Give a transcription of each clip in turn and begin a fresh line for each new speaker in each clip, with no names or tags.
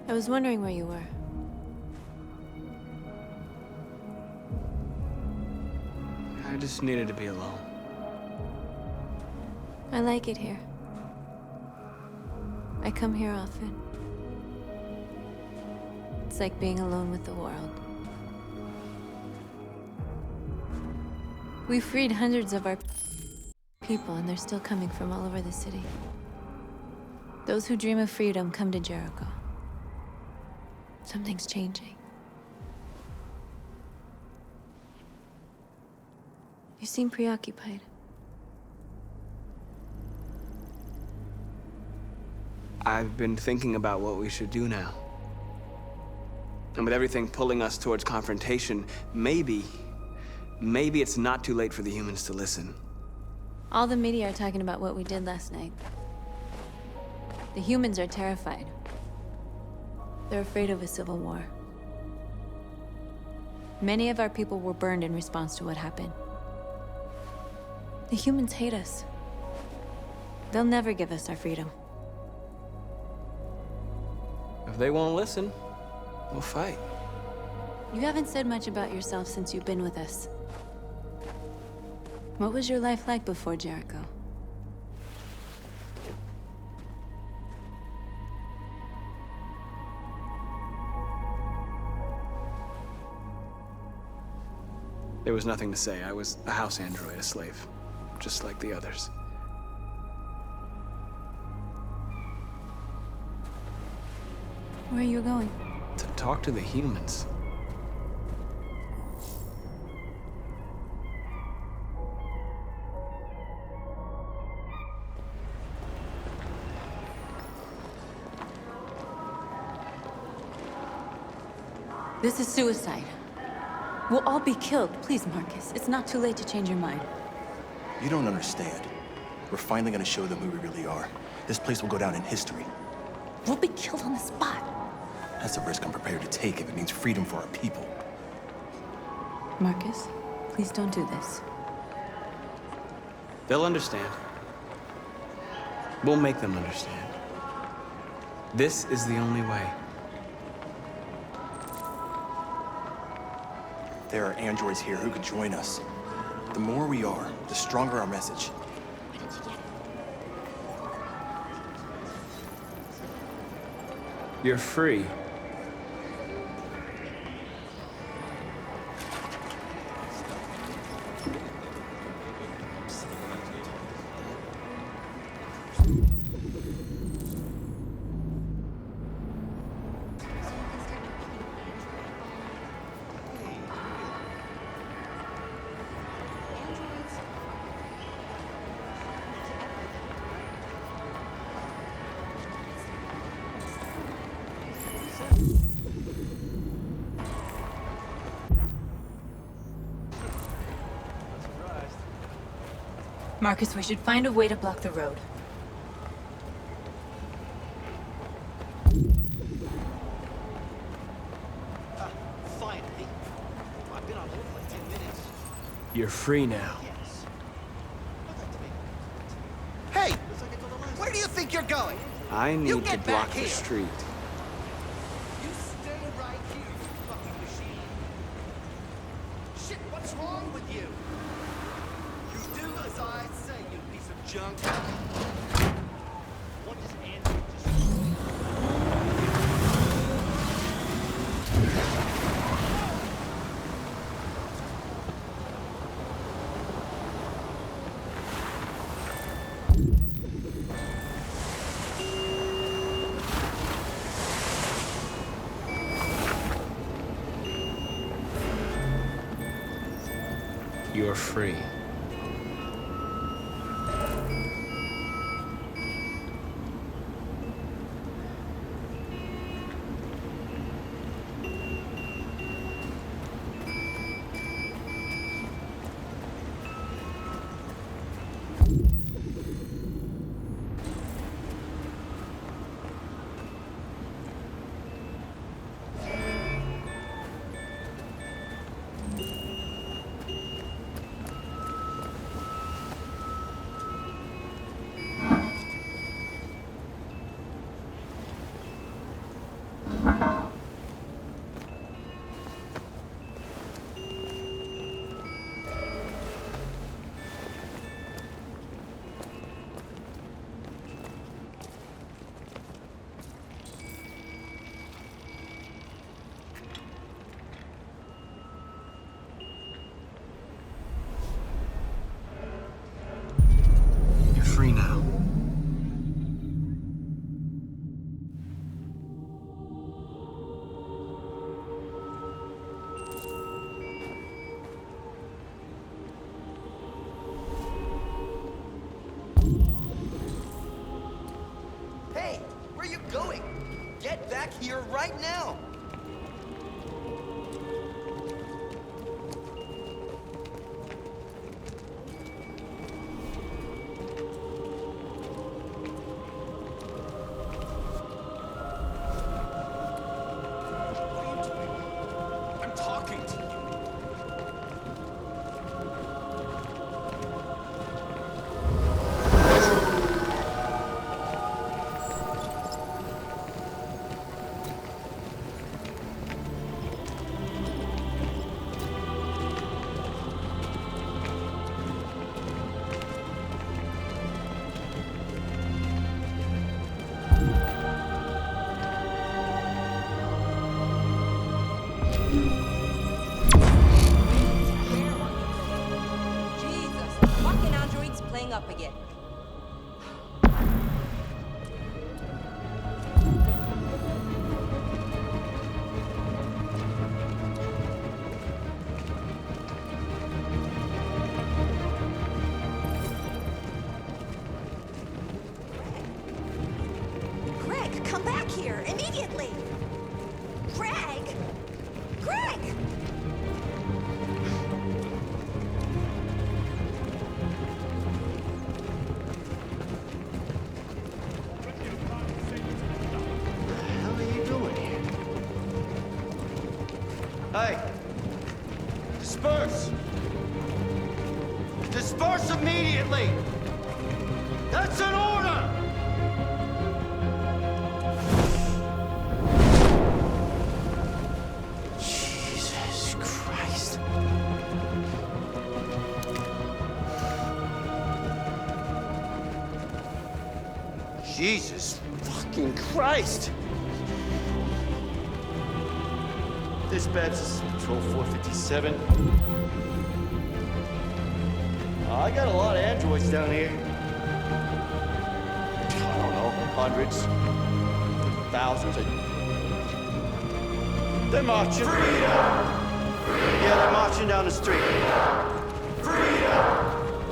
I was wondering where you were.
I just needed to be alone.
I like it here. I come here often. It's like being alone with the world. We freed hundreds of our people, and they're still coming from all over the city. Those who dream of freedom come to Jericho. Something's changing. You seem preoccupied.
I've been thinking about what we should do now. And with everything pulling us towards confrontation, maybe it's not too late for the humans to listen.
All the media are talking about what we did last night. The humans are terrified. They're afraid of a civil war. Many of our people were burned in response to what happened. The humans hate us. They'll never give us our freedom.
If they won't listen, we'll fight.
You haven't said much about yourself since you've been with us. What was your life like before Jericho?
There was nothing to say. I was a house android, a slave, just like the others.
Where are you going?
To talk to the humans.
This is suicide. We'll all be killed. Please, Marcus. It's not too late to change your mind.
You don't understand. We're finally gonna show them who we really are. This place will go down in history.
We'll be killed on the spot.
That's a risk I'm prepared to take if it means freedom for our people.
Marcus, please don't do this.
They'll understand. We'll make them understand. This is the only way.
There are androids here who could join us. The more we are, the stronger our message.
You're free.
Marcus, we should find a way to block the road.
Finally. I've been on hold for like 10 minutes.
You're free now.
Yes. Hey! Where do you think you're going?
I need to
get
block
back
the
here.
street.
You stay right here, you fucking machine. Shit, what's wrong with you? You do as I say, you piece of junk. What is Andrew just...
You're free. You're free now.
Hey, where you going? Get back here right now! What are you doing? I'm talking to you.
Jesus, fucking androids playing up again.
Greg, come back here immediately! Greg! Greg!
What the hell are you doing here? Hey! Disperse! Disperse immediately! That's an order! Jesus Christ. Jesus fucking Christ! Dispatch, this is Patrol 457. I got a lot of androids down here. I don't know, hundreds, thousands. They're marching. Freedom! Yeah, they're marching down the street. Freedom!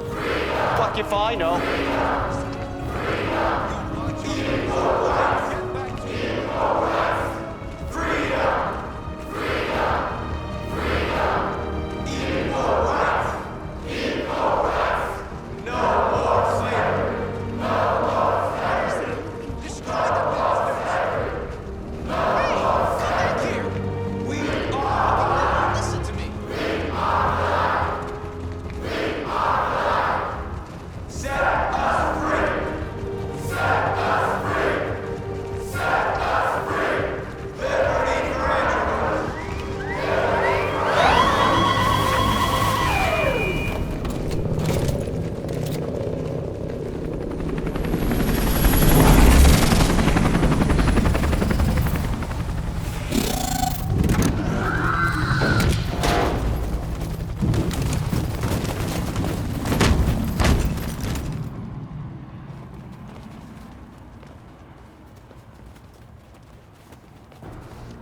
Freedom! Fuck if I know.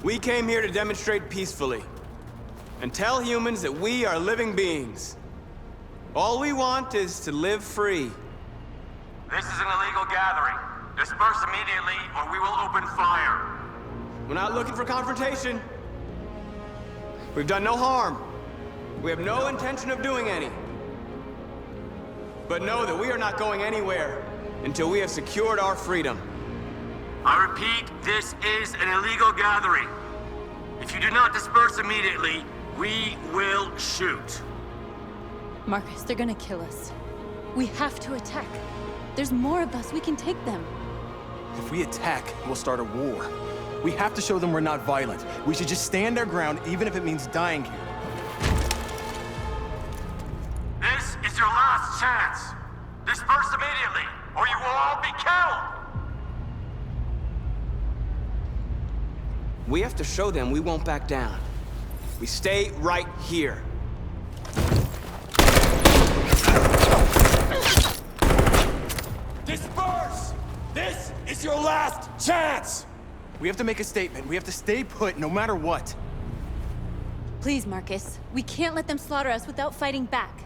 We came here to demonstrate peacefully and tell humans that we are living beings, All we want is to live free.
This is an illegal gathering. Disperse immediately, or we will open fire.
We're not looking for confrontation. We've done no harm. We have no intention of doing any. But know that we are not going anywhere until we have secured our freedom.
I repeat, this is an illegal gathering. If you do not disperse immediately, we will shoot.
Marcus, they're gonna kill us. We have to attack. There's more of us. We can take them.
If we attack, we'll start a war. We have to show them we're not violent. We should just stand our ground, even if it means dying here.
This is your last chance. Disperse immediately, or you will all be killed.
We have to show them we won't back down. We stay right here.
Disperse! This is your last chance!
We have to make a statement. We have to stay put, no matter what.
Please, Marcus. We can't let them slaughter us without fighting back.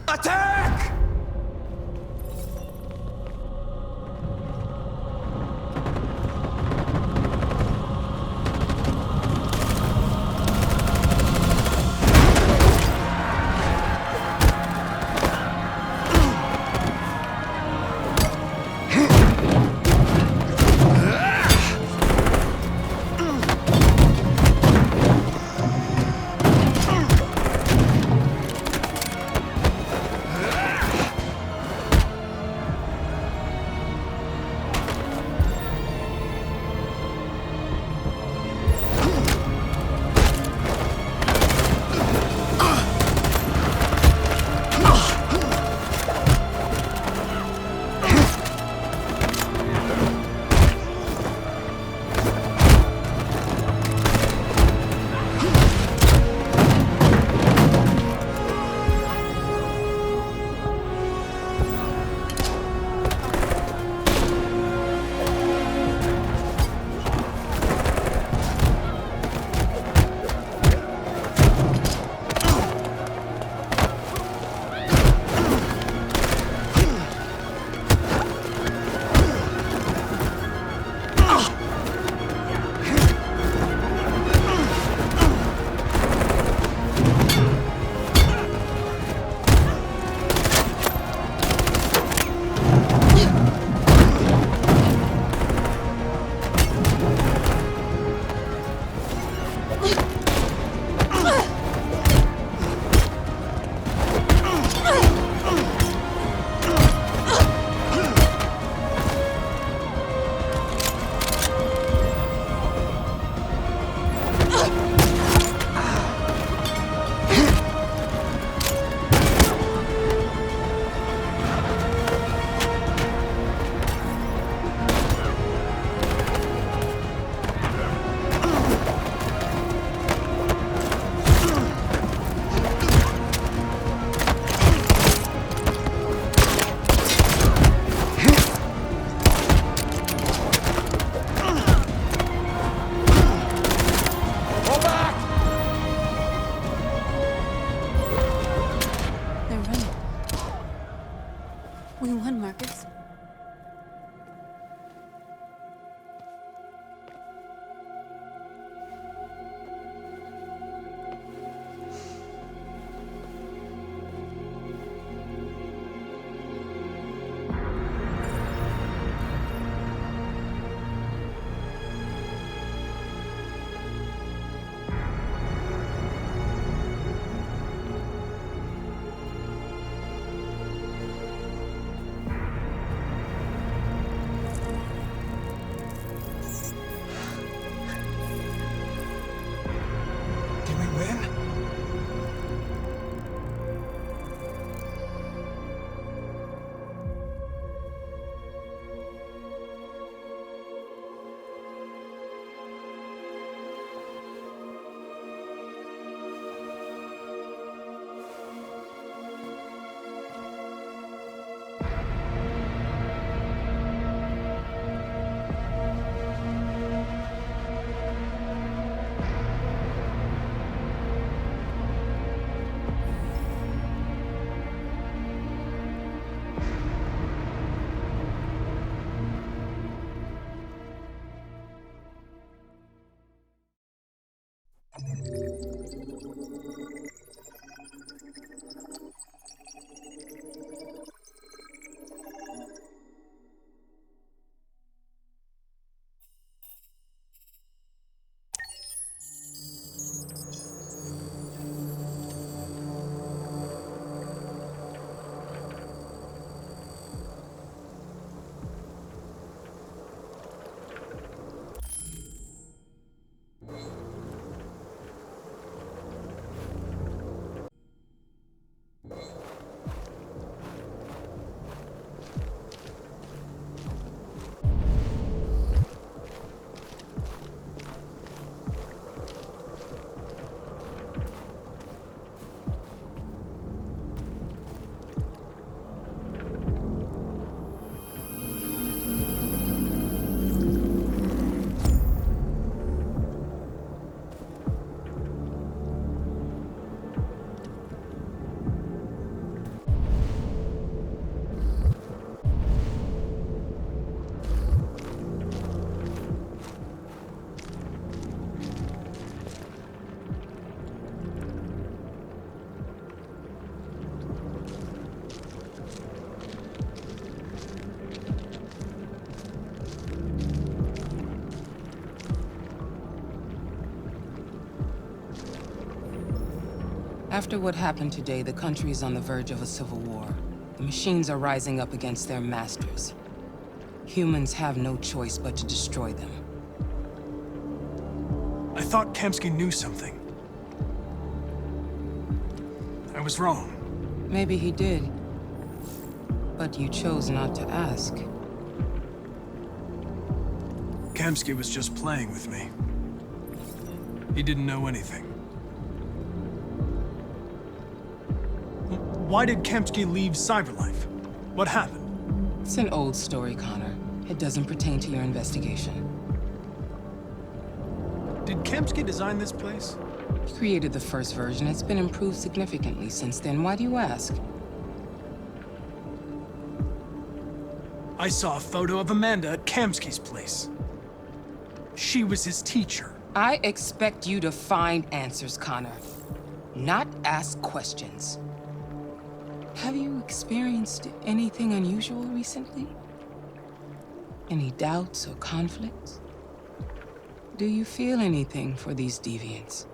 Attack!
After what happened today, the country is on the verge of a civil war. The machines are rising up against their masters. Humans have no choice but to destroy them.
I thought Kamsky knew something. I was wrong.
Maybe he did. But you chose not to ask.
Kamsky was just playing with me. He didn't know anything. Why did Kamsky leave Cyberlife? What happened?
It's an old story, Connor. It doesn't pertain to your investigation.
Did Kamsky design this place?
He created the first version. It's been improved significantly since then. Why do you ask?
I saw a photo of Amanda at Kamsky's place. She was his teacher.
I expect you to find answers, Connor. Not ask questions. Have you experienced anything unusual recently? Any doubts or conflicts? Do you feel anything for these deviants?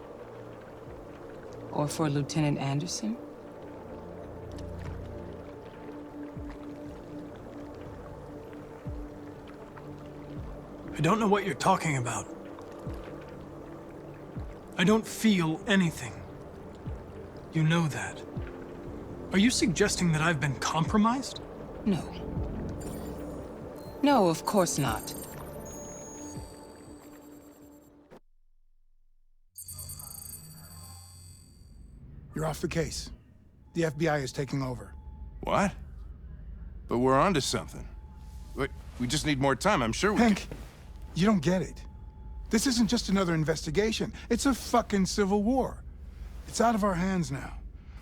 Or for Lieutenant Anderson?
I don't know what you're talking about. I don't feel anything. You know that. Are you suggesting that I've been compromised?
No. No, of course not.
You're off the case. The FBI is taking over.
What? But we're onto something. Wait, we just need more time, I'm sure we
Hank, you don't get it. This isn't just another investigation. It's a fucking civil war. It's out of our hands now.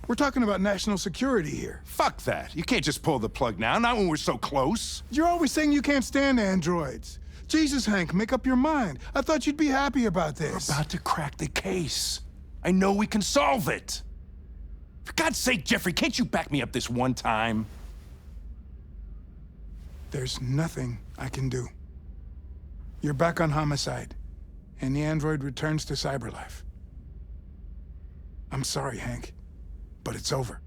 We're talking about national security here.
Fuck that. You can't just pull the plug now, not when we're so close.
You're always saying you can't stand androids. Jesus, Hank, make up your mind. I thought you'd be happy about this.
We're about to crack the case. I know we can solve it. For God's sake, Jeffrey, can't you back me up this one time?
There's nothing I can do. You're back on homicide, and the android returns to Cyberlife. I'm sorry, Hank, but it's over.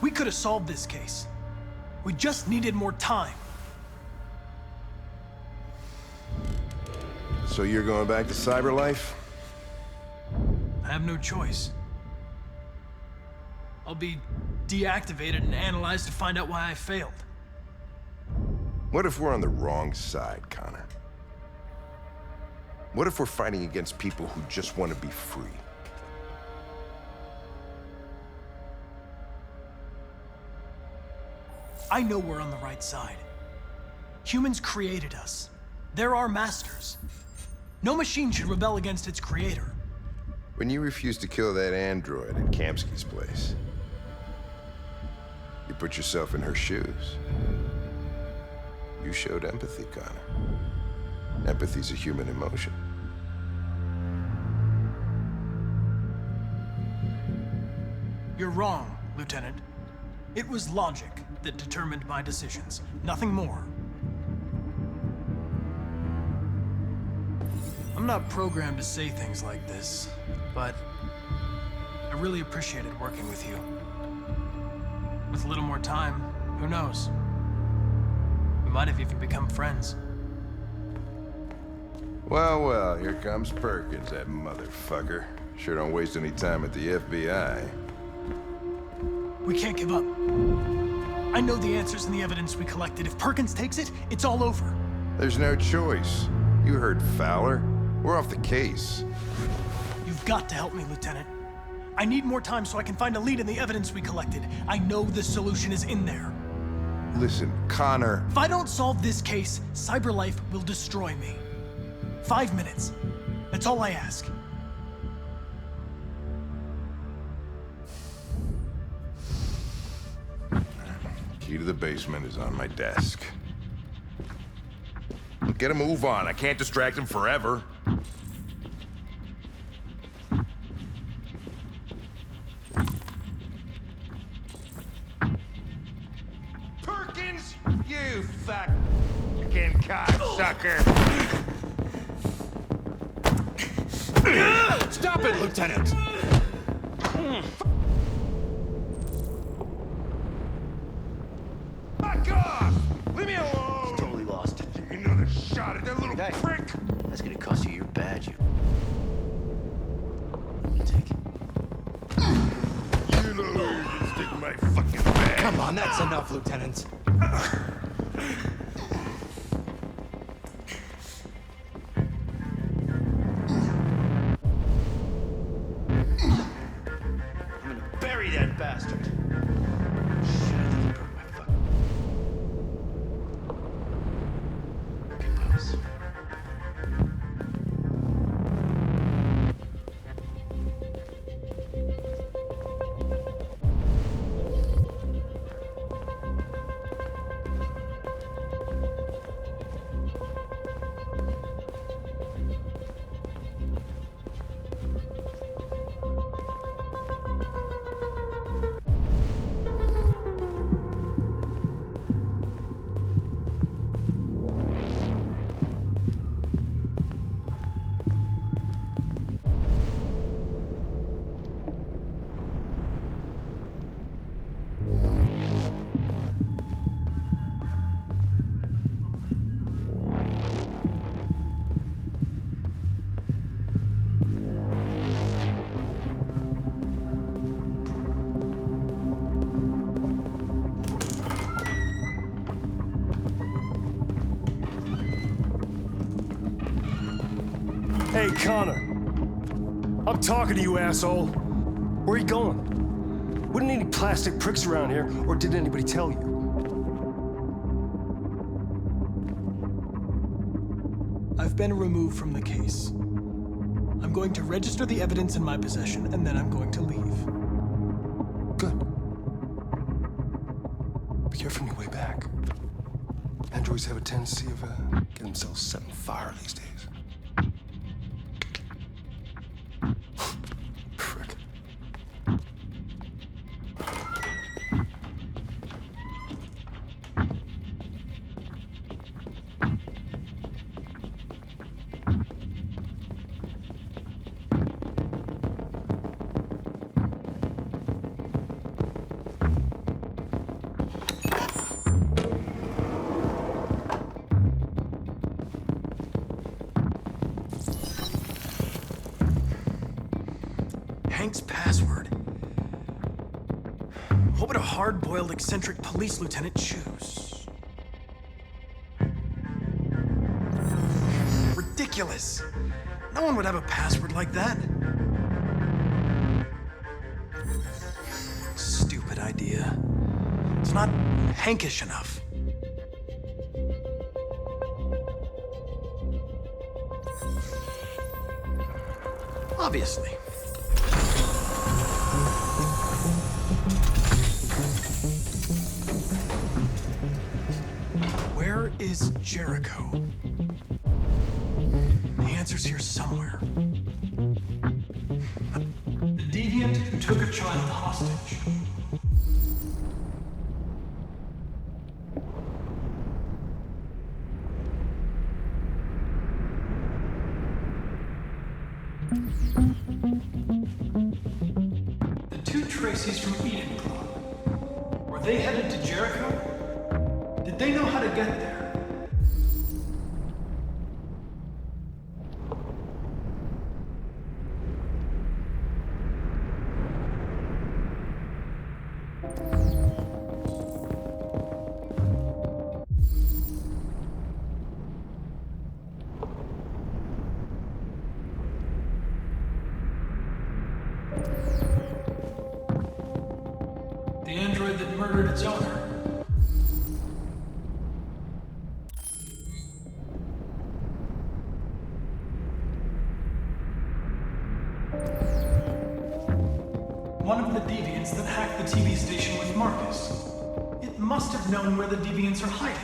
We could have solved this case. We just needed more time.
So you're going back to Cyberlife?
I have no choice. I'll be deactivated and analyzed to find out why I failed.
What if we're on the wrong side, Connor? What if we're fighting against people who just want to be free?
I know we're on the right side. Humans created us. They're our masters. No machine should rebel against its creator.
When you refused to kill that android at Kamsky's place, you put yourself in her shoes. You showed empathy, Connor. Empathy's a human emotion.
You're wrong, Lieutenant. It was logic that determined my decisions, nothing more. I'm not programmed to say things like this, but I really appreciated working with you. With a little more time, who knows? We might have even become friends.
Well, well, here comes Perkins, that motherfucker. Sure don't waste any time at the FBI.
We can't give up. I know the answers and the evidence we collected. If Perkins takes it, it's all over.
There's no choice. You heard Fowler. We're off the case.
You've got to help me, Lieutenant. I need more time so I can find a lead in the evidence we collected. I know the solution is in there.
Listen, Connor...
If I don't solve this case, Cyberlife will destroy me. 5 minutes. That's all I ask.
Key to the basement is on my desk. Get a move on. I can't distract him forever.
Perkins! You fucking cocksucker! Stop it, Lieutenant! Fuck off! Leave me alone!
He's totally lost.
Take another shot at that little prick!
That's gonna cost you your badge, you... Take it.
You know you can stick my fucking badge.
Come on, that's enough, Lieutenant.
I'm gonna bury that bastard. Shit, I think he broke my fucking... Goodness.
Hey, Connor. I'm talking to you, asshole. Where are you going? Wouldn't any plastic pricks around here, or did anybody tell you?
I've been removed from the case. I'm going to register the evidence in my possession, and then I'm going to leave.
Good. Be careful on your way back. Androids have a tendency of getting themselves set on fire these days. Frick.
Hank's password. What would a hard-boiled, eccentric police lieutenant choose? Ridiculous! No one would have a password like that. Stupid idea. It's not Hankish enough. Obviously. Where is Jericho? The answer's here somewhere. The deviant who took a child hostage. The two Traceys from Eden Club. Were they headed to Jericho? Did they know how to get there? The android that murdered its owner. One of the deviants that hacked the TV station with Marcus. It must have known where the deviants are hiding.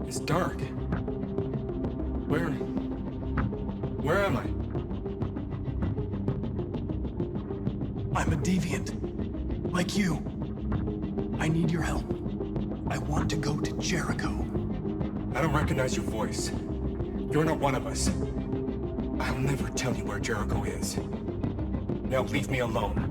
It's dark. Where am I?
I'm a deviant. Like you. I need your help. I want to go to Jericho.
I don't recognize your voice. You're not one of us. I'll never tell you where Jericho is. Now leave me alone.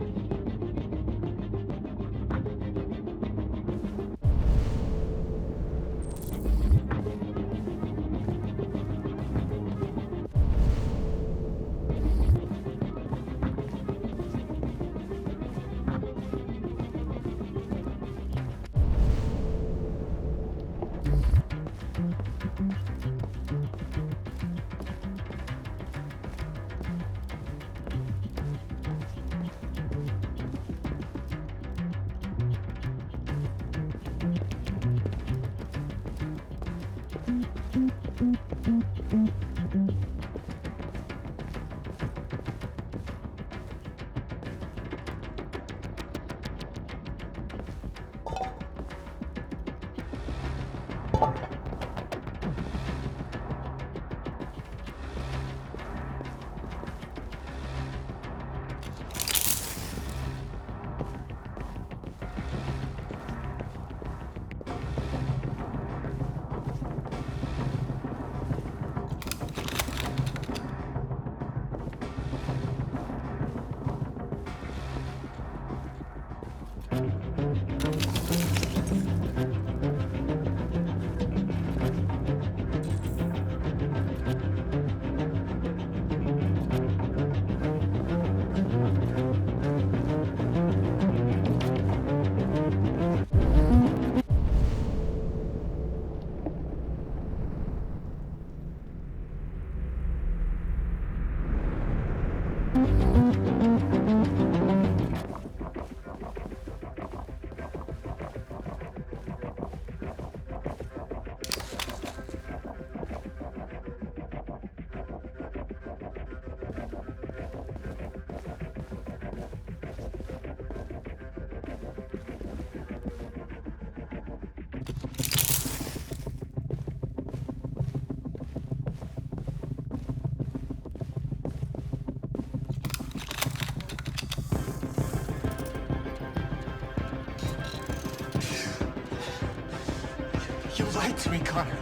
lied to me, Connor.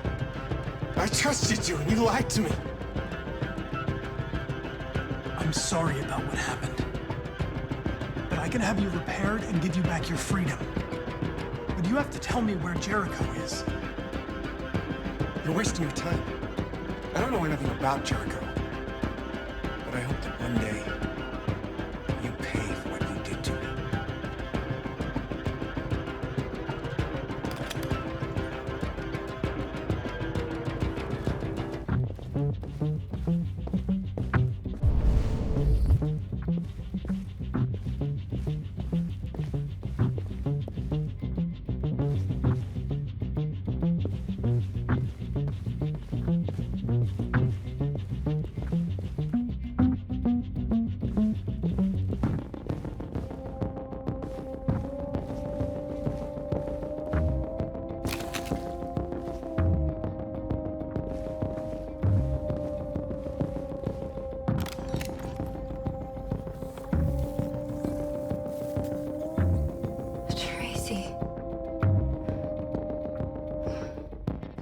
I trusted you, and you lied to me.
I'm sorry about what happened. But I can have you repaired and give you back your freedom. But you have to tell me where Jericho is.
You're wasting your time. I don't know anything about Jericho. But I hope that one day, you pay for what you did to me.
Tracy.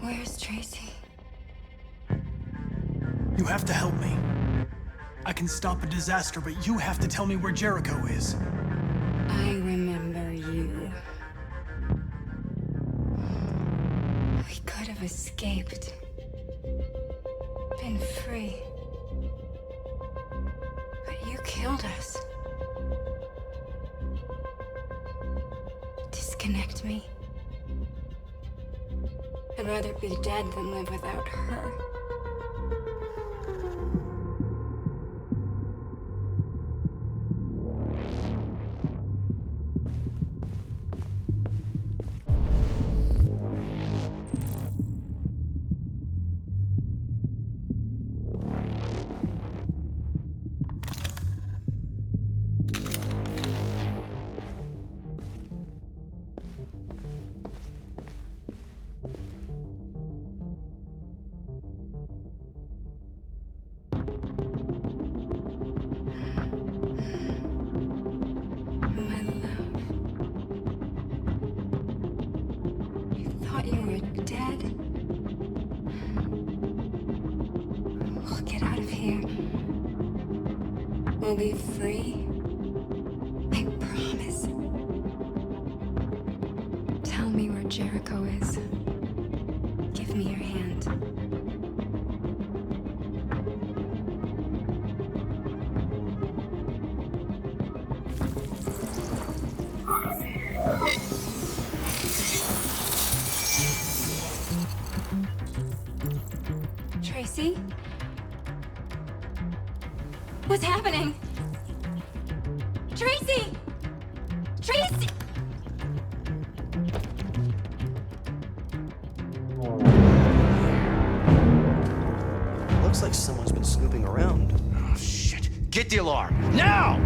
Where's Tracy?
You have to help me. I can stop a disaster, but you have to tell me where Jericho is.
I remember you. We could have escaped. Been free. But you killed us. Disconnect me. I'd rather be dead than live without her. You were dead. We'll get out of here. We'll be free. I promise. Tell me where Jericho is. Give me your hand. Tracy? What's happening? Tracy! Tracy!
Looks like someone's been snooping around.
Oh, shit. Get the alarm. Now!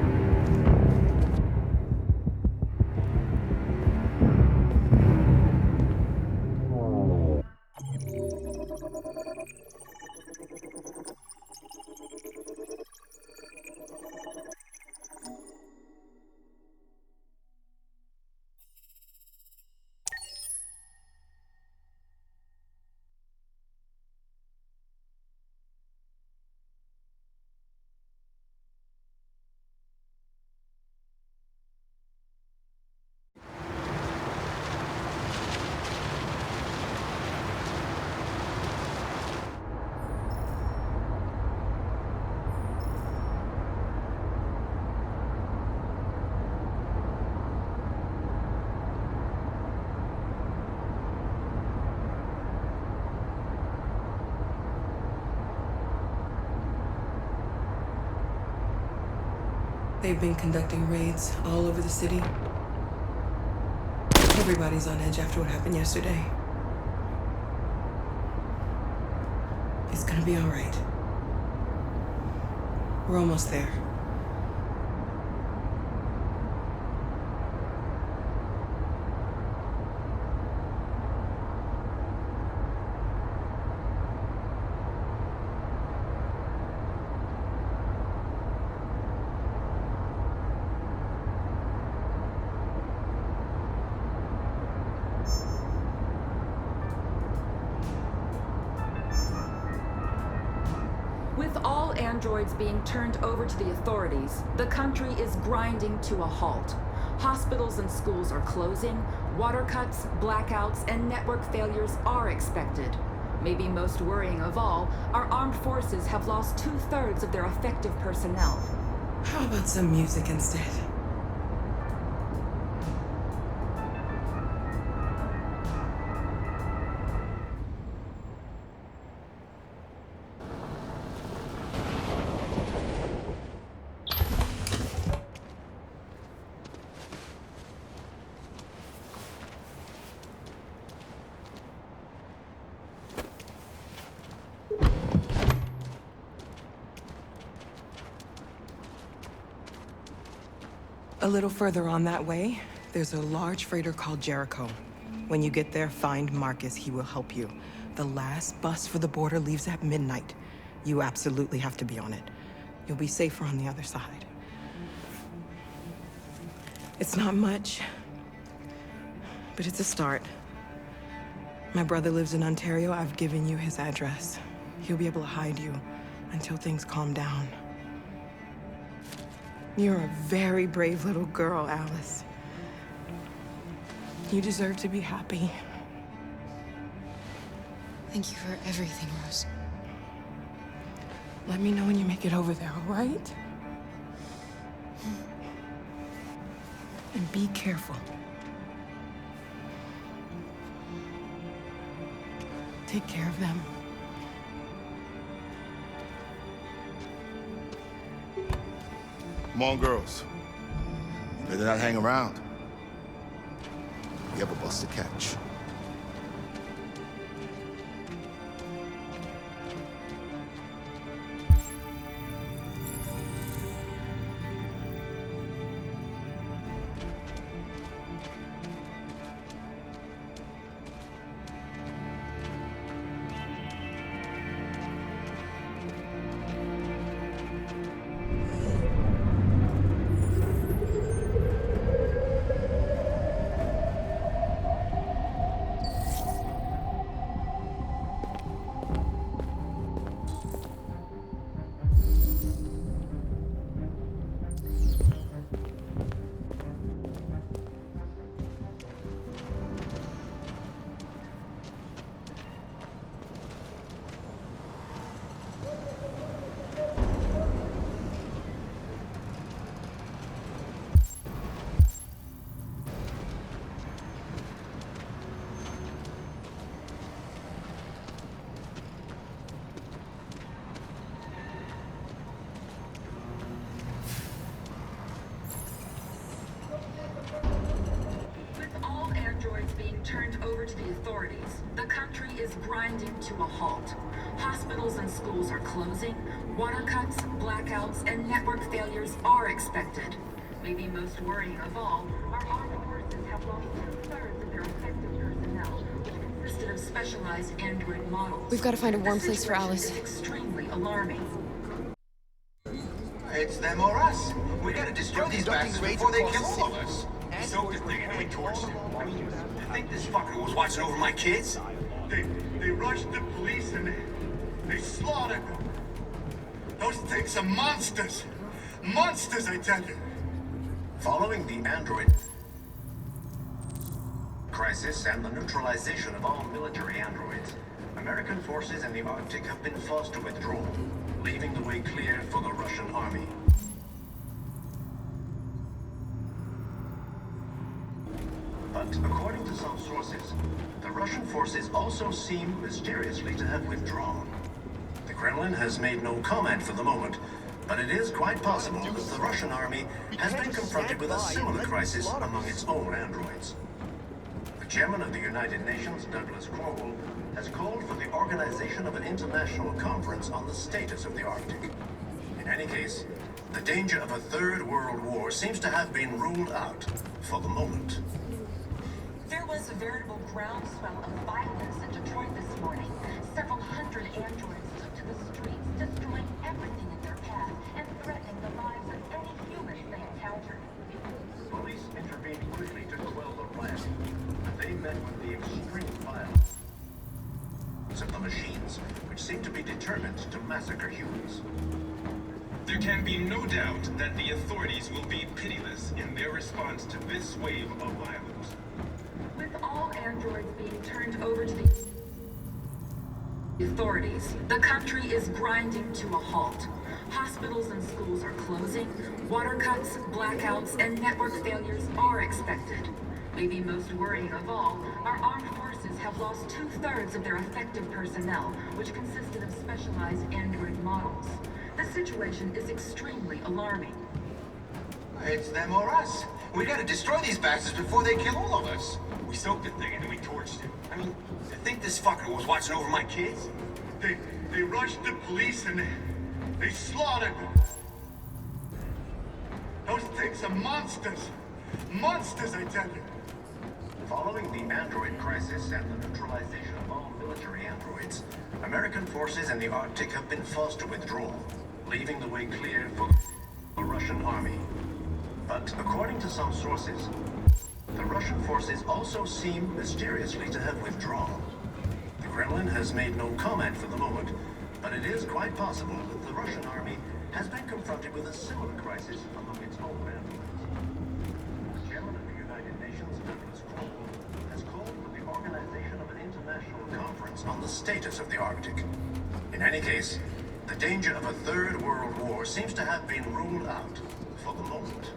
They've been conducting raids all over the city. Everybody's on edge after what happened yesterday. It's gonna be all right. We're almost there.
With all androids being turned over to the authorities, the country is grinding to a halt. Hospitals and schools are closing, water cuts, blackouts, and network failures are expected. Maybe most worrying of all, our armed forces have lost 2/3 of their effective personnel.
How about some music instead? A little further on that way, there's a large freighter called Jericho. When you get there, find Marcus. He will help you. The last bus for the border leaves at midnight. You absolutely have to be on it. You'll be safer on the other side. It's not much, but it's a start. My brother lives in Ontario. I've given you his address. He'll be able to hide you until things calm down. You're a very brave little girl, Alice. You deserve to be happy.
Thank you for everything, Rose.
Let me know when you make it over there, all right? And be careful. Take care of them.
Come on, girls. Better not hang around. We have a bus to catch.
Turned over to the authorities, the country is grinding to a halt. Hospitals and schools are closing, water cuts, blackouts, and network failures are expected. Maybe most worrying of all, our armed forces have lost 2/3 of their effective personnel, which consisted of specialized android models.
We've got to find a warm place for Alice.
It's extremely alarming.
It's them or us. We gotta destroy these bastards before they kill all of us.
So did they heading towards you? You think this fucker was watching over my kids?
They rushed the police and they slaughtered them. Those things are monsters. Monsters, I tell you.
Following the android crisis and the neutralization of all military androids, American forces in the Arctic have been forced to withdraw, leaving the way clear for the Russian army. But according to some sources, the Russian forces also seem mysteriously to have withdrawn. The Kremlin has made no comment for the moment, but it is quite possible that the Russian army has been confronted with a similar crisis among its own androids. The chairman of the United Nations, Douglas Crowell, has called for the organization of an international conference on the status of the Arctic. In any case, the danger of a third world war seems to have been ruled out for the moment.
There was a veritable groundswell of violence in Detroit this morning. Several hundred androids took to the streets, destroying everything in their path and threatening the lives of any humans they encountered.
Police intervened quickly to quell the riot, but they met with the extreme violence of the machines, which seem to be determined to massacre humans.
There can be no doubt that the authorities will be pitiless in their response to this wave of violence.
With all androids being turned over to the authorities, the country is grinding to a halt. Hospitals and schools are closing, water cuts, blackouts, and network failures are expected. Maybe most worrying of all, our armed forces have lost 2/3 of their effective personnel, which consisted of specialized android models. The situation is extremely alarming.
It's them or us. We gotta destroy these bastards before they kill all of us.
We soaked the thing and then we torched it. I mean, I think this fucker was watching over my kids.
They rushed the police and they slaughtered them. Those things are monsters. Monsters, I tell you.
Following the android crisis and the neutralization of all military androids, American forces in the Arctic have been forced to withdraw, leaving the way clear for the Russian army. But according to some sources, the Russian forces also seem mysteriously to have withdrawn. The Kremlin has made no comment for the moment, but it is quite possible that the Russian army has been confronted with a similar crisis among its own androids. The chairman of the United Nations, Douglas Crowell, has called for the organization of an international conference on the status of the Arctic. In any case, the danger of a third world war seems to have been ruled out for the moment.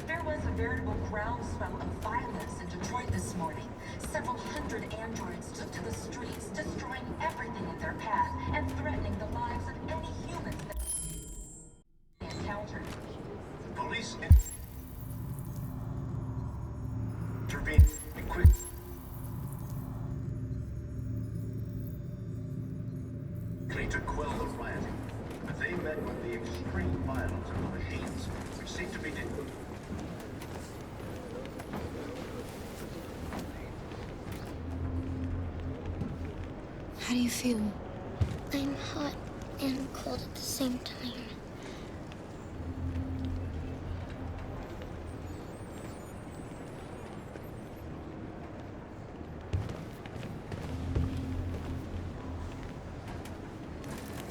There was a veritable groundswell of violence in Detroit this morning. Several hundred androids took to the streets, destroying everything in their path and threatening the lives of any humans they encountered.
Police intervened quickly to quell the rioting, but they met with the extreme violence of the machines, which seemed to be
How do you feel? I'm hot and cold at the same time.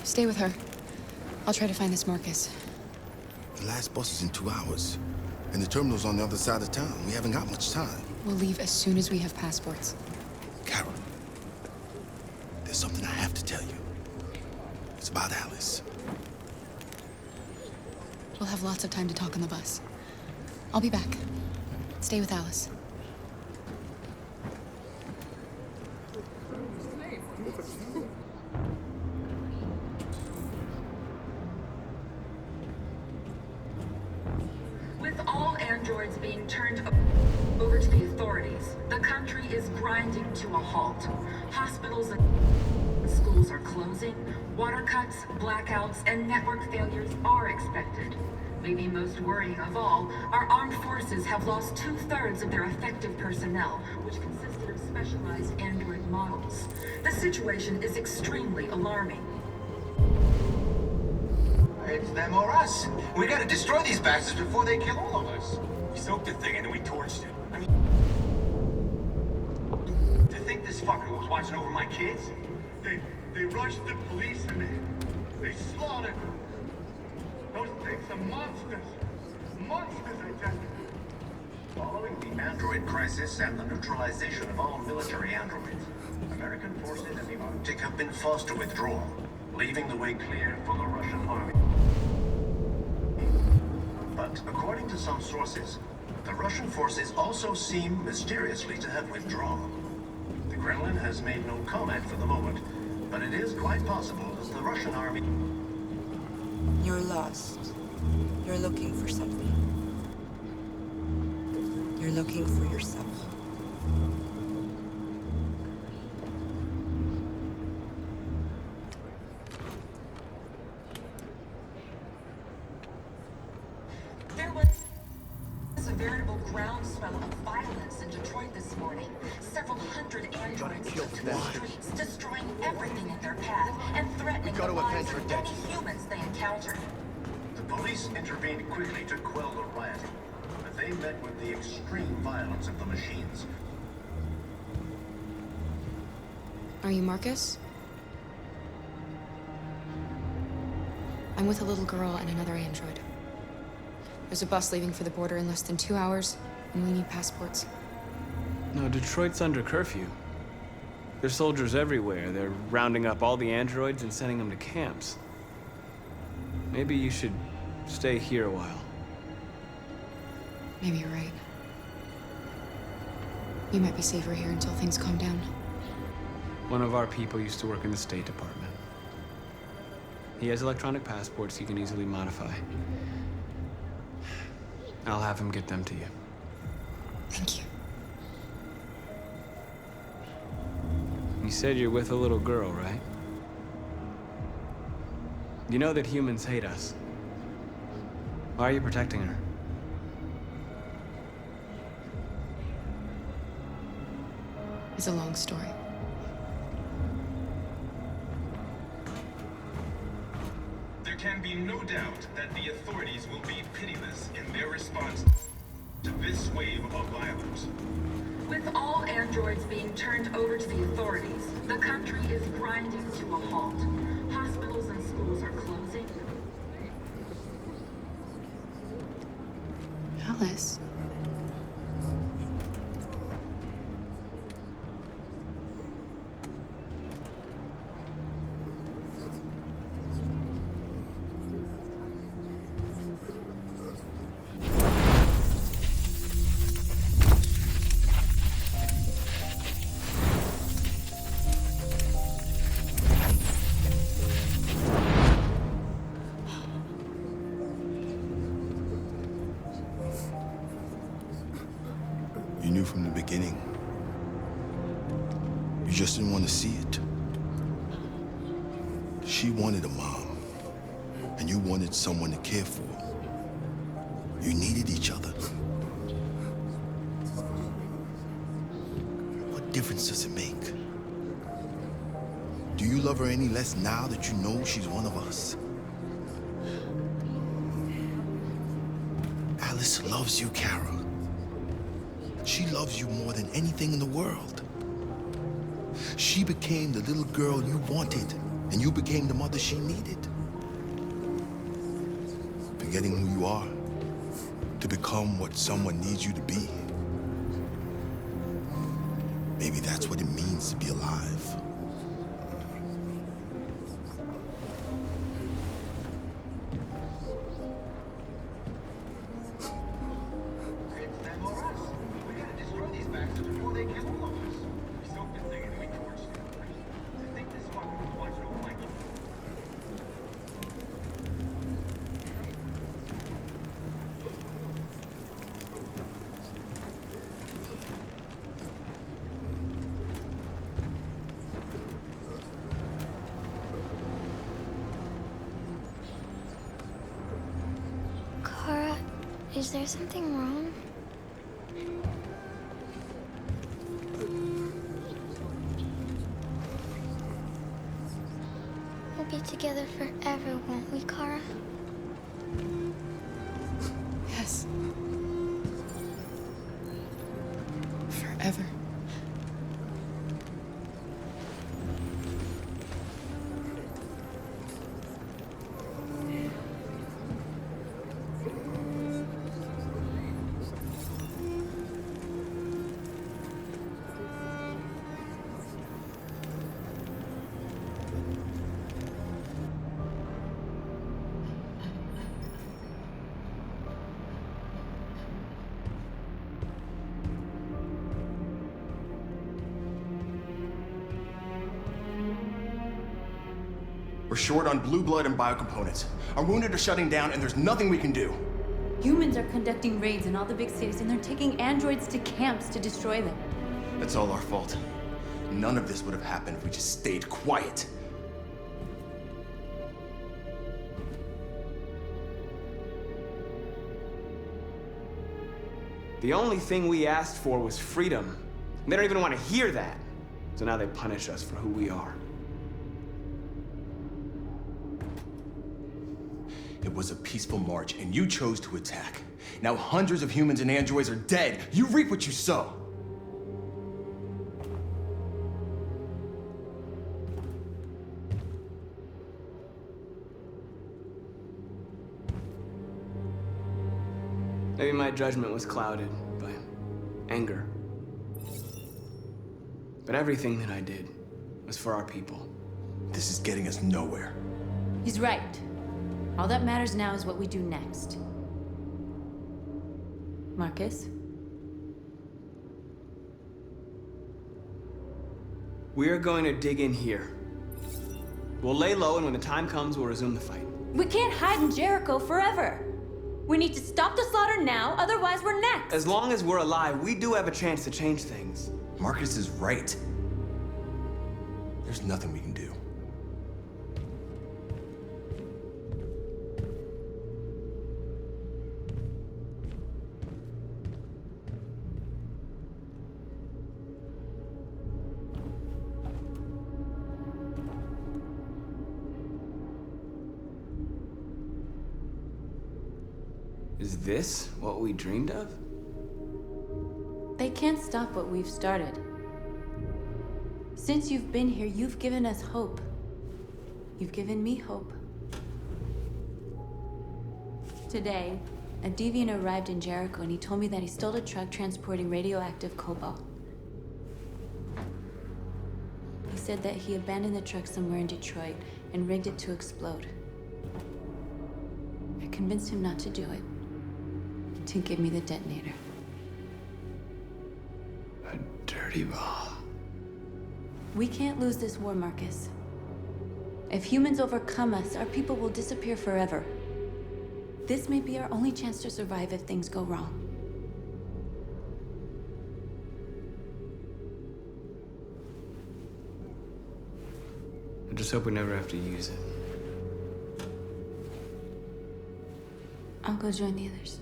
Stay with her. I'll try to find this Marcus.
The last bus is in 2 hours. And the terminal's on the other side of town. We haven't got much time.
We'll leave as soon as we have passports.
Carol, there's something I have to tell you. It's about Alice.
We'll have lots of time to talk on the bus. I'll be back. Stay with Alice.
With all androids being turned over to the authorities, the country is grinding to a halt. Hospitals and schools are closing, water cuts, blackouts, and network failures are expected. Maybe most worrying of all, our armed forces have lost 2/3 of their effective personnel, which consisted of specialized android models. The situation is extremely alarming.
It's them or us. We gotta destroy these bastards before they kill all of us.
We soaked the thing and then we torched it. I mean, to think this fucker was watching over my kids?
They rushed the police and they slaughtered them. Those things are monsters. Monsters, I tell you.
Following the android crisis and the neutralization of all military androids, American forces in the Arctic have been forced to withdraw, leaving the way clear for the Russian army. But according to some sources, the Russian forces also seem mysteriously to have withdrawn. The Kremlin has made no comment for the moment, but it is quite possible that the Russian army...
You're lost. You're looking for something. You're looking for yourself.
There was a veritable groundswell of violence in Detroit this morning. Several hundred androids took to the streets, destroying everything in their path and threatening the lives of any humans they encountered.
The police intervened quickly to quell the rioting, but they met with the extreme violence of the machines.
Are you Marcus?
I'm with a little girl and another android. There's a bus leaving for the border in less than 2 hours, and we need passports.
No, Detroit's under curfew. There's soldiers everywhere. They're rounding up all the androids and sending them to camps. Maybe you should stay here a while.
Maybe you're right. You might be safer here until things calm down.
One of our people used to work in the State Department. He has electronic passports he can easily modify. I'll have him get them to you.
Thank you.
You said you're with a little girl, right? You know that humans hate us. Why are you protecting her?
It's a long story.
There can be no doubt that the authorities will be pitiless in their response to this wave of violence.
With all androids being turned over to the authorities, the country is grinding to a halt. Hospitals and schools are closing.
Alice.
You knew from the beginning. You just didn't want to see it. She wanted a mom, and you wanted someone to care for. You needed each other. What difference does it make? Do you love her any less now that you know she's one of us? Alice loves you, Kara. She loves you more than anything in the world. She became the little girl you wanted, and you became the mother she needed. Forgetting who you are to become what someone needs you to be. Maybe that's what it means to be alive.
Kara, is there something wrong? We'll be together forever, won't we, Kara?
Yes. Forever.
We're short on blue blood and biocomponents. Our wounded are shutting down, and there's nothing we can do.
Humans are conducting raids in all the big cities, and they're taking androids to camps to destroy them.
That's all our fault. None of this would have happened if we just stayed quiet.
The only thing we asked for was freedom. And they don't even want to hear that. So now they punish us for who we are.
It was a peaceful march, and you chose to attack. Now hundreds of humans and androids are dead. You reap what you sow.
Maybe my judgment was clouded by anger. But everything that I did was for our people.
This is getting us nowhere.
He's right. All that matters now is what we do next. Marcus?
We're going to dig in here. We'll lay low, and when the time comes, we'll resume the fight.
We can't hide in Jericho forever. We need to stop the slaughter now, otherwise we're next.
As long as we're alive, we do have a chance to change things.
Marcus is right. There's nothing we can do.
Is this what we dreamed of?
They can't stop what we've started. Since you've been here, you've given us hope. You've given me hope. Today, a deviant arrived in Jericho and he told me that he stole a truck transporting radioactive cobalt. He said that he abandoned the truck somewhere in Detroit and rigged it to explode. I convinced him not to do it, to give me the detonator.
A dirty ball.
We can't lose this war, Marcus. If humans overcome us, our people will disappear forever. This may be our only chance to survive if things go wrong.
I just hope we never have to use it.
I'll go join the others.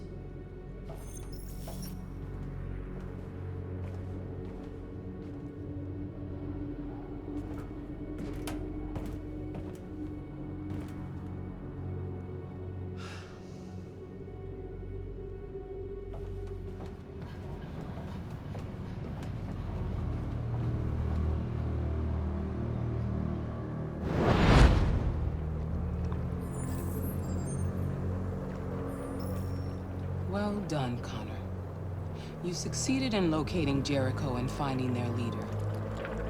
Well done, Connor. You succeeded in locating Jericho and finding their leader.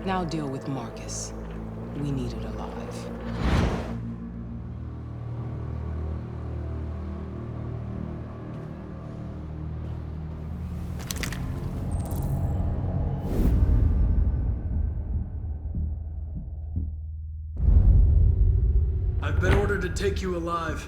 Now deal with Marcus. We need it alive.
I've been ordered to take you alive.